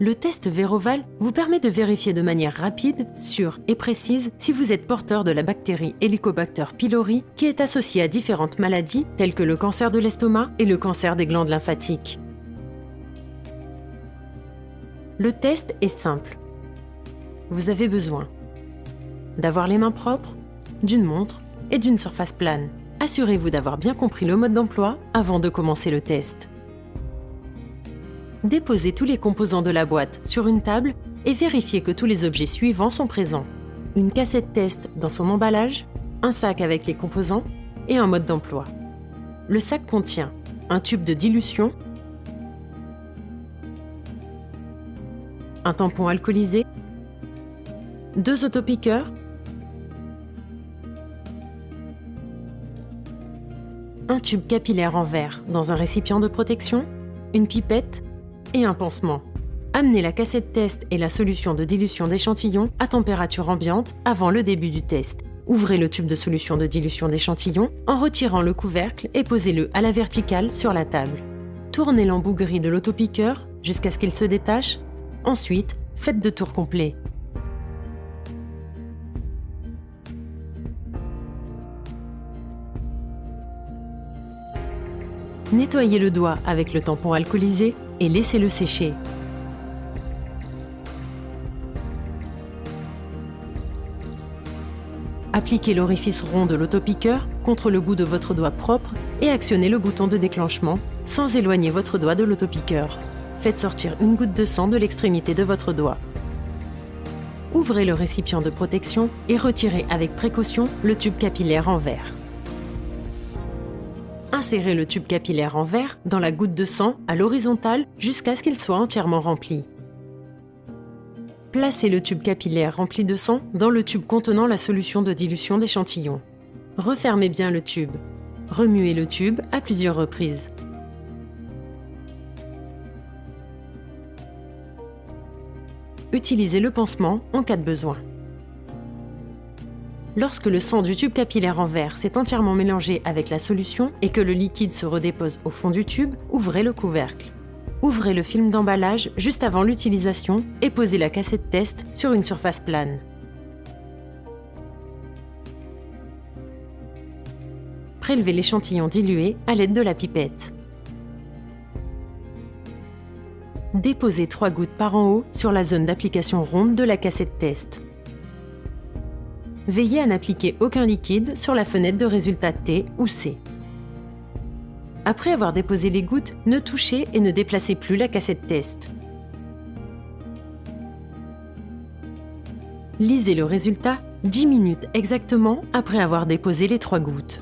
Le test Véroval vous permet de vérifier de manière rapide, sûre et précise si vous êtes porteur de la bactérie Helicobacter pylori qui est associée à différentes maladies telles que le cancer de l'estomac et le cancer des glandes lymphatiques. Le test est simple. Vous avez besoin d'avoir les mains propres, d'une montre et d'une surface plane. Assurez-vous d'avoir bien compris le mode d'emploi avant de commencer le test. Déposez tous les composants de la boîte sur une table et vérifiez que tous les objets suivants sont présents. Une cassette test dans son emballage, un sac avec les composants et un mode d'emploi. Le sac contient un tube de dilution, un tampon alcoolisé, 2 autopiqueurs, un tube capillaire en verre dans un récipient de protection, une pipette et un pansement. Amenez la cassette test et la solution de dilution d'échantillons à température ambiante avant le début du test. Ouvrez le tube de solution de dilution d'échantillons en retirant le couvercle et posez-le à la verticale sur la table. Tournez l'embout gris de l'autopiqueur jusqu'à ce qu'il se détache. Ensuite, faites 2 tours complets. Nettoyez le doigt avec le tampon alcoolisé et laissez-le sécher. Appliquez l'orifice rond de l'autopiqueur contre le bout de votre doigt propre et actionnez le bouton de déclenchement sans éloigner votre doigt de l'autopiqueur. Faites sortir une goutte de sang de l'extrémité de votre doigt. Ouvrez le récipient de protection et retirez avec précaution le tube capillaire en verre. Insérez le tube capillaire en verre dans la goutte de sang à l'horizontale jusqu'à ce qu'il soit entièrement rempli. Placez le tube capillaire rempli de sang dans le tube contenant la solution de dilution d'échantillons. Refermez bien le tube. Remuez le tube à plusieurs reprises. Utilisez le pansement en cas de besoin. Lorsque le sang du tube capillaire en verre s'est entièrement mélangé avec la solution et que le liquide se redépose au fond du tube, ouvrez le couvercle. Ouvrez le film d'emballage juste avant l'utilisation et posez la cassette test sur une surface plane. Prélevez l'échantillon dilué à l'aide de la pipette. Déposez 3 gouttes par en haut sur la zone d'application ronde de la cassette test. Veillez à n'appliquer aucun liquide sur la fenêtre de résultat T ou C. Après avoir déposé les gouttes, ne touchez et ne déplacez plus la cassette test. Lisez le résultat 10 minutes exactement après avoir déposé les 3 gouttes.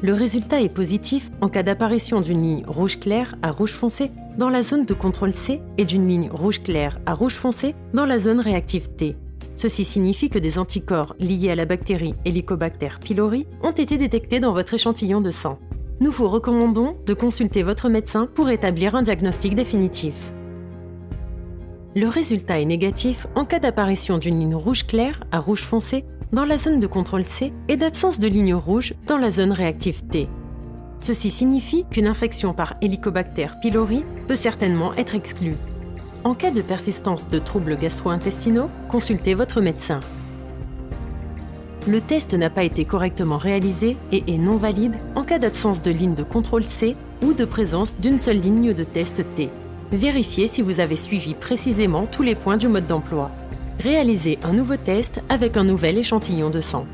Le résultat est positif en cas d'apparition d'une ligne rouge clair à rouge foncé dans la zone de contrôle C et d'une ligne rouge clair à rouge foncé dans la zone réactive T. Ceci signifie que des anticorps liés à la bactérie Helicobacter pylori ont été détectés dans votre échantillon de sang. Nous vous recommandons de consulter votre médecin pour établir un diagnostic définitif. Le résultat est négatif en cas d'apparition d'une ligne rouge clair à rouge foncé dans la zone de contrôle C et d'absence de ligne rouge dans la zone réactive T. Ceci signifie qu'une infection par Helicobacter pylori peut certainement être exclue. En cas de persistance de troubles gastro-intestinaux, consultez votre médecin. Le test n'a pas été correctement réalisé et est non valide en cas d'absence de ligne de contrôle C ou de présence d'une seule ligne de test T. Vérifiez si vous avez suivi précisément tous les points du mode d'emploi. Réalisez un nouveau test avec un nouvel échantillon de sang.